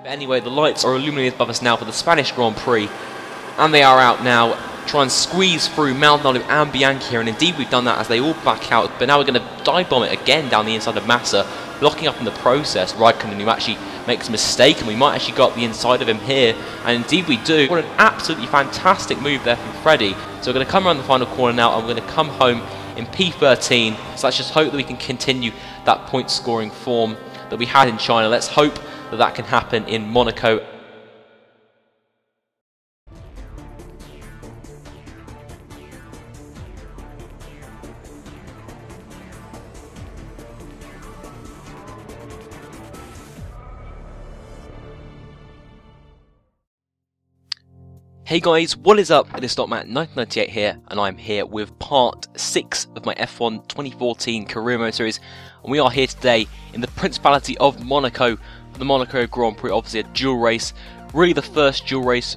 But anyway, the lights are illuminated above us now for the Spanish Grand Prix, and they are out now. Try and squeeze through Maldonado and Bianchi here, and indeed we've done that as they all back out. But now we're going to dive bomb it again down the inside of Massa, blocking up in the process Raikkonen, who actually makes a mistake, and we might actually go up the inside of him here, and indeed we do. What an absolutely fantastic move there from Freddie. So we're going to come around the final corner now, and we're going to come home in P13. So let's just hope that we can continue that point scoring form that we had in China. Let's hope that that can happen in Monaco. Hey guys, what is up? It is StockMat1998 here, and I'm here with part 6 of my F1 2014 Career Mode Series, and we are here today in the Principality of Monaco for the Monaco Grand Prix. Obviously a dual race, really the first dual race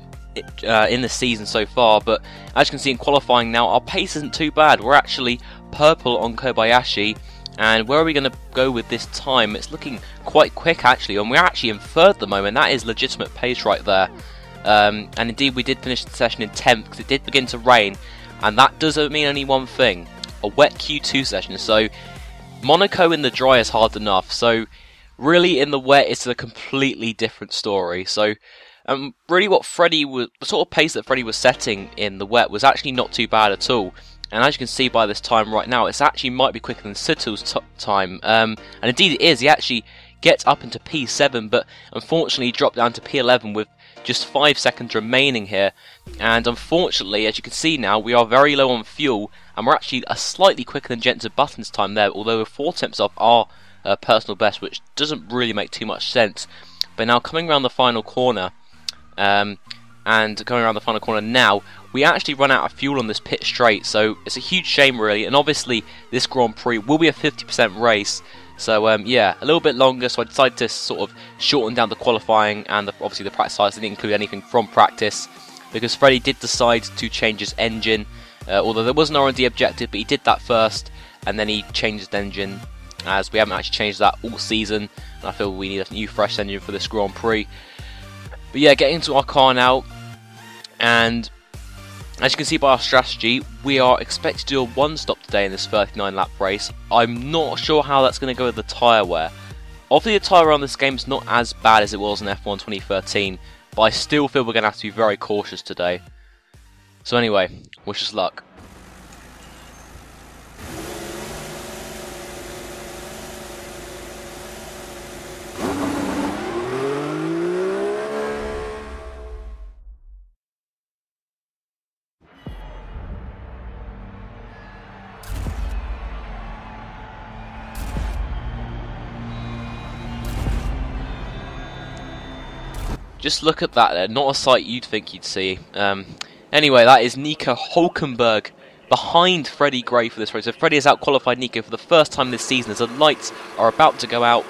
in the season so far, but as you can see in qualifying now, our pace isn't too bad. We're actually purple on Kobayashi, and where are we going to go with this time? It's looking quite quick actually, and we're actually in 3rd at the moment. That is legitimate pace right there. And indeed we did finish the session in 10th because it did begin to rain, and that does mean only one thing: a wet Q2 session. So Monaco in the dry is hard enough, so really in the wet it's a completely different story. So really what Freddie was, the sort of pace that Freddie was setting in the wet was actually not too bad at all, and as you can see by this time right now, it's actually might be quicker than Sittel's time, and indeed it is. He actually gets up into P7, but unfortunately he dropped down to P11 with just 5 seconds remaining here, and unfortunately, as you can see now, we are very low on fuel, and we're actually slightly quicker than Jensen Button's time there, although we're 4 tenths off our personal best, which doesn't really make too much sense. But now coming around the final corner, now, we actually run out of fuel on this pit straight, so it's a huge shame really, and obviously this Grand Prix will be a 50% race. So yeah, a little bit longer, so I decided to sort of shorten down the qualifying and obviously the practice size. I didn't include anything from practice because Freddie did decide to change his engine, although there was an R&D objective, but he did that first and then he changed his engine, as we haven't actually changed that all season, and I feel we need a new fresh engine for this Grand Prix. But yeah, getting into our car now, and as you can see by our strategy, we are expected to do a 1-stop today in this 39-lap race. I'm not sure how that's going to go with the tyre wear. Obviously the tyre wear on this game is not as bad as it was in F1 2013, but I still feel we're going to have to be very cautious today. So anyway, wish us luck. Just look at that there, not a sight you'd think you'd see. Anyway, that is Nico Hülkenberg behind Freddie Gray for this race. So Freddie has out-qualified Nico for the first time this season as the lights are about to go out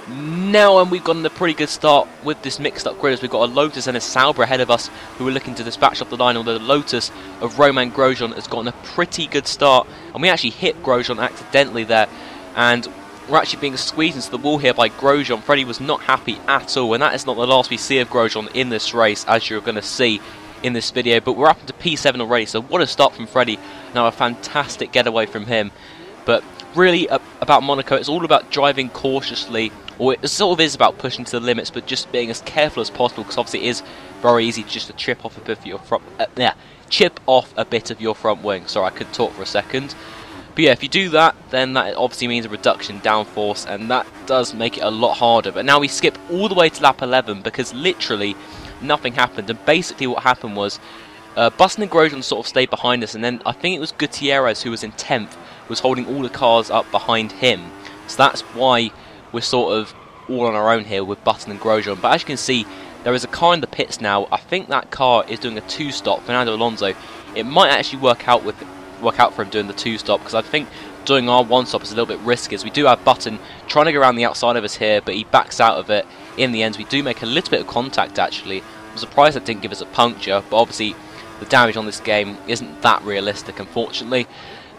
now, and we've gotten a pretty good start with this mixed-up grid as we've got a Lotus and a Sauber ahead of us who are looking to dispatch off the line, although the Lotus of Romain Grosjean has gotten a pretty good start, and we actually hit Grosjean accidentally there, and we're actually being squeezed into the wall here by Grosjean. Freddie was not happy at all, and that is not the last we see of Grosjean in this race, as you're going to see in this video. But we're up into P7 already, so what a start from Freddie. Now a fantastic getaway from him. But really, about Monaco, it's all about driving cautiously, or it sort of is about pushing to the limits, but just being as careful as possible, because obviously it is very easy just to chip off a bit of your front, wing. Sorry, I could talk for a second. But yeah, if you do that, then that obviously means a reduction in downforce, and that does make it a lot harder. But now we skip all the way to lap 11 because literally nothing happened. And basically what happened was Button and Grosjean sort of stayed behind us, and then I think it was Gutierrez who was in 10th, was holding all the cars up behind him. So that's why we're sort of all on our own here with Button and Grosjean. But as you can see, there is a car in the pits now. I think that car is doing a 2-stop, Fernando Alonso. It might actually work out for him doing the 2-stop, because I think doing our 1-stop is a little bit risky, as we do have Button trying to go around the outside of us here, but he backs out of it in the end. We do make a little bit of contact actually. I'm surprised that didn't give us a puncture, but obviously the damage on this game isn't that realistic, unfortunately.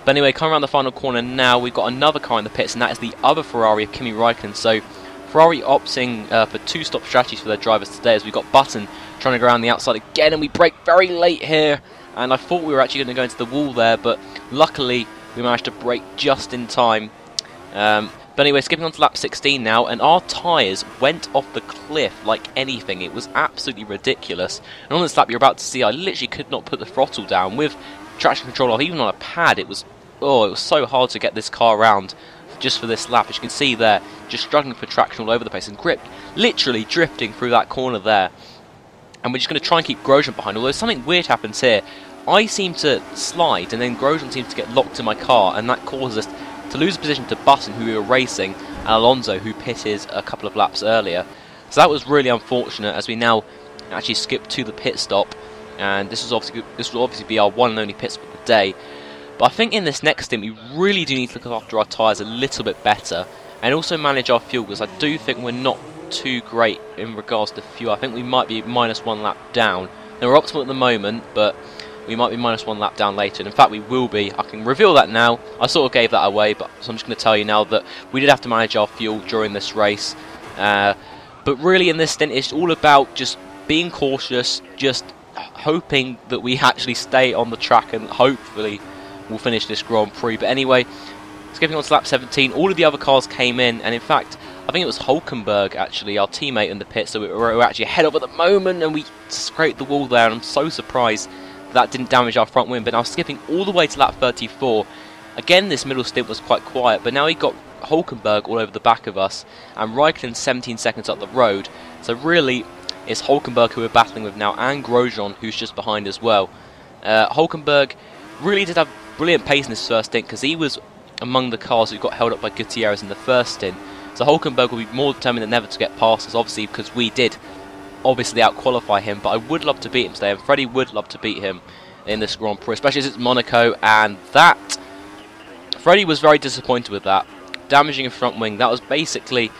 But anyway, coming around the final corner now, we've got another car in the pits, and that is the other Ferrari of Kimi Raikkonen. So Ferrari opting for two-stop strategies for their drivers today, as we got Button trying to go around the outside again, and we brake very late here, and I thought we were actually going to go into the wall there, but luckily we managed to brake just in time. But anyway, skipping on to lap 16 now, and our tyres went off the cliff like anything. It was absolutely ridiculous. And on this lap you're about to see, I literally could not put the throttle down with traction control off, even on a pad. It was so hard to get this car around just for this lap. As you can see there, just struggling for traction all over the place, and grip literally drifting through that corner there. And we're just going to try and keep Grosjean behind, although something weird happens here. I seem to slide, and then Grosjean seems to get locked in my car, and that causes us to lose position to Button, who we were racing, and Alonso, who pitted a couple of laps earlier. So that was really unfortunate, as we now actually skip to the pit stop, and this will obviously be our one and only pit stop of the day. But I think in this next stint we really do need to look after our tyres a little bit better, and also manage our fuel, because I do think we're not too great in regards to fuel. I think we might be -1 lap down. Now we're optimal at the moment, but we might be -1 lap down later, and in fact we will be. I can reveal that now. I sort of gave that away, but so I'm just going to tell you now that we did have to manage our fuel during this race. But really in this stint it's all about just being cautious, just hoping that we actually stay on the track, and hopefully we'll finish this Grand Prix. But anyway, skipping on to lap 17, all of the other cars came in, and in fact I think it was Hulkenberg, actually, our teammate in the pit, so we're actually ahead of at the moment, and we scraped the wall there, and I'm so surprised that didn't damage our front wing. But now skipping all the way to lap 34, again this middle stint was quite quiet, but now he got Hulkenberg all over the back of us, and Raikkonen 17 seconds up the road. So really it's Hulkenberg who we're battling with now, and Grosjean, who's just behind as well. Hulkenberg really did have brilliant pace in this first stint, because he was among the cars who got held up by Gutierrez in the first stint. So Hulkenberg will be more determined than ever to get past us, obviously, because we did obviously out-qualify him. But I would love to beat him today, and Freddie would love to beat him in this Grand Prix, especially as it's Monaco, and that Freddie was very disappointed with that, damaging his front wing. That was basically,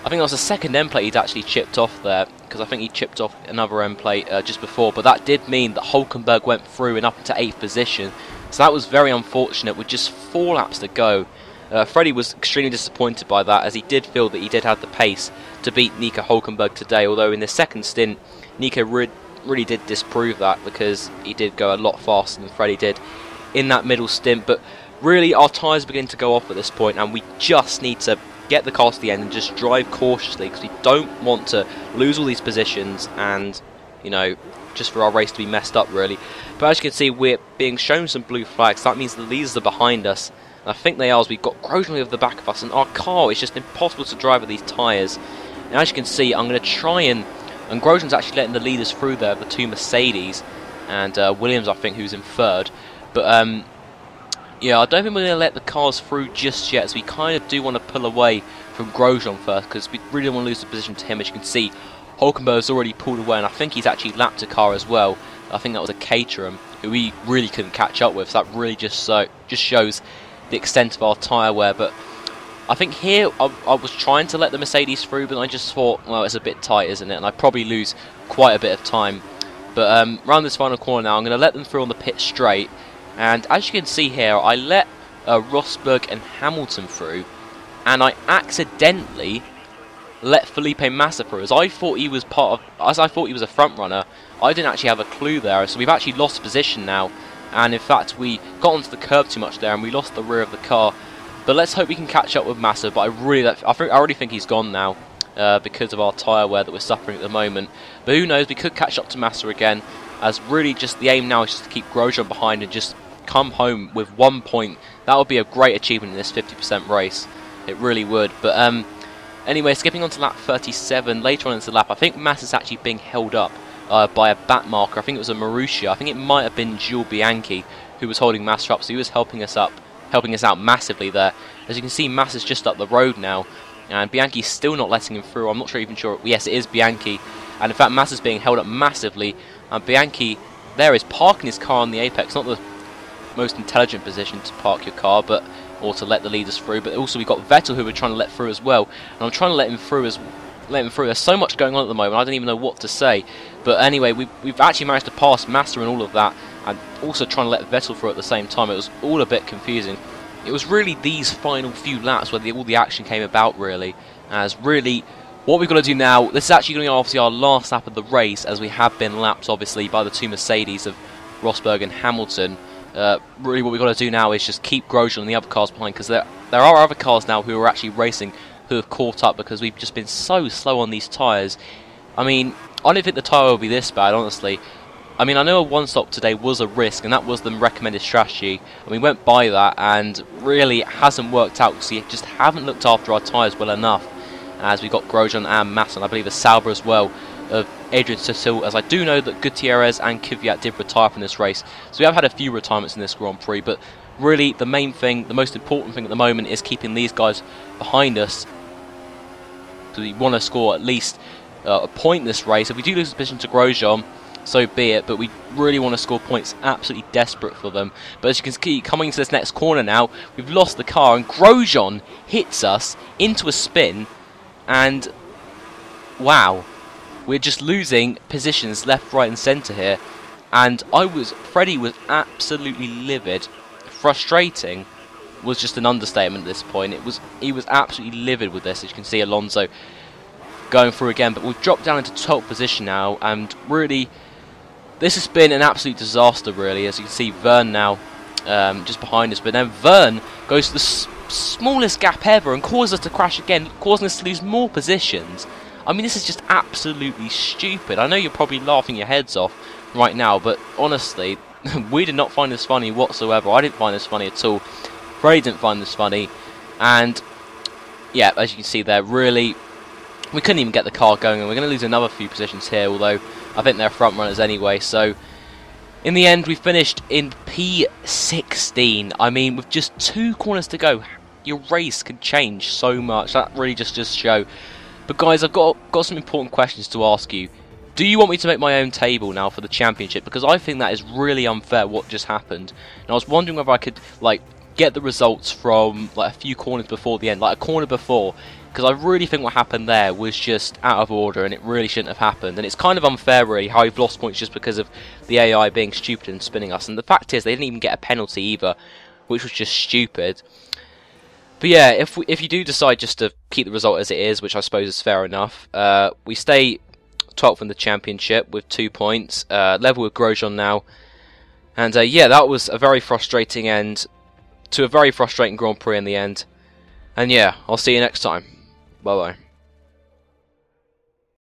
I think that was the second end plate he'd actually chipped off there, because I think he chipped off another end plate just before, but that did mean that Hulkenberg went through and up into 8th position, so that was very unfortunate with just 4 laps to go. Freddie was extremely disappointed by that, as he did feel that he did have the pace to beat Nico Hulkenberg today, although in the second stint Nico really did disprove that, because he did go a lot faster than Freddie did in that middle stint. But really our tyres begin to go off at this point, and we just need to get the car to the end and just drive cautiously, because we don't want to lose all these positions and, you know, just for our race to be messed up really. But as you can see, we're being shown some blue flags. That means the leaders are behind us. I think they are, as we've got Grosjean over the back of us, and our car is just impossible to drive with these tyres. And as you can see, I'm going to try and Grosjean's actually letting the leaders through there, the 2 Mercedes, and Williams I think, who's in 3rd. But yeah, I don't think we're going to let the cars through just yet, as we kind of do want to pull away from Grosjean first, because we really don't want to lose the position to him. As you can see, Hulkenberg's already pulled away, and I think he's actually lapped a car as well. I think that was a Caterham, who we really couldn't catch up with, so that really just shows the extent of our tyre wear. But I think here I was trying to let the Mercedes through, but I just thought, well, it's a bit tight, isn't it? And I probably lose quite a bit of time. But around this final corner now, I'm going to let them through on the pit straight. And as you can see here, I let Rosberg and Hamilton through, and I accidentally let Felipe Massa through, as I thought he was a front runner. I didn't actually have a clue there, so we've actually lost position now. And in fact we got onto the curb too much there, and we lost the rear of the car. But let's hope we can catch up with Massa. But I already think he's gone now, because of our tyre wear that we're suffering at the moment. But who knows, we could catch up to Massa again, as really just the aim now is just to keep Grosjean behind and just come home with 1 point. That would be a great achievement in this 50% race. It really would. But anyway, skipping on to lap 37, later on into the lap, I think Massa's actually being held up by a back marker. I think it was a Marussia. I think it might have been Jules Bianchi who was holding Massa up, so he was helping us out massively there. As you can see, Massa's just up the road now, and Bianchi's still not letting him through. I'm not even sure. Yes, it is Bianchi, and in fact Massa's being held up massively, and Bianchi there is parking his car on the apex. Not the most intelligent position to park your car, but or to let the leaders through. But also we've got Vettel, who we're trying to let through as well, and I'm trying to let him through. There's so much going on at the moment, I don't even know what to say. But anyway, we've actually managed to pass Massa and all of that, and also trying to let Vettel through at the same time. It was all a bit confusing. it was really these final few laps where all the action came about, really. As really, what we've got to do now, this is actually going to be obviously our last lap of the race, as we have been lapped, obviously, by the two Mercedes of Rosberg and Hamilton. Really what we've got to do now is just keep Grosjean and the other cars behind, because there are other cars now who are actually racing who have caught up, because we've just been so slow on these tyres. I mean, I don't think the tyre will be this bad, honestly. I mean, I know a one-stop today was a risk, and that was the recommended strategy, and we went by that, and really it hasn't worked out, because we just haven't looked after our tyres well enough, as we've got Grosjean and Massa, and I believe a Sauber as well, of Adrian Sutil, as I do know that Gutierrez and Kvyat did retire from this race, so we have had a few retirements in this Grand Prix, but really the main thing, the most important thing at the moment is keeping these guys behind us, because we want to score at least a point in this race. If we do lose the position to Grosjean, so be it, but we really want to score points, absolutely desperate for them. But as you can see, coming into this next corner now, we've lost the car, and Grosjean hits us into a spin, and wow, we're just losing positions left, right and centre here. And Freddie was absolutely livid. Frustrating was just an understatement at this point. He was absolutely livid with this. As you can see, Alonso going through again, but we've dropped down into 12th position now, and really this has been an absolute disaster, really. As you can see, Vern now just behind us, but then Vern goes to the smallest gap ever and causes us to crash again, causing us to lose more positions. I mean, this is just absolutely stupid. I know you're probably laughing your heads off right now, but honestly, we did not find this funny whatsoever. I didn't find this funny at all. Freddie didn't find this funny, and yeah, as you can see there, really we couldn't even get the car going, and we're going to lose another few positions here, although I think they're front runners anyway. So in the end, we finished in P16. I mean, with just 2 corners to go, your race can change so much. That really just show. But guys, I've got some important questions to ask you. Do you want me to make my own table now for the championship? Because I think that is really unfair what just happened. And I was wondering whether I could get the results from a few corners before the end, like a corner before. Because I really think what happened there was just out of order, and it really shouldn't have happened. And it's kind of unfair, really, how we've lost points just because of the AI being stupid and spinning us. And the fact is, they didn't even get a penalty either, which was just stupid. But yeah, if you do decide just to keep the result as it is, which I suppose is fair enough, we stay 12th in the championship with 2 points, level with Grosjean now. And yeah, that was a very frustrating end to a very frustrating Grand Prix in the end. And yeah, I'll see you next time. Bye bye.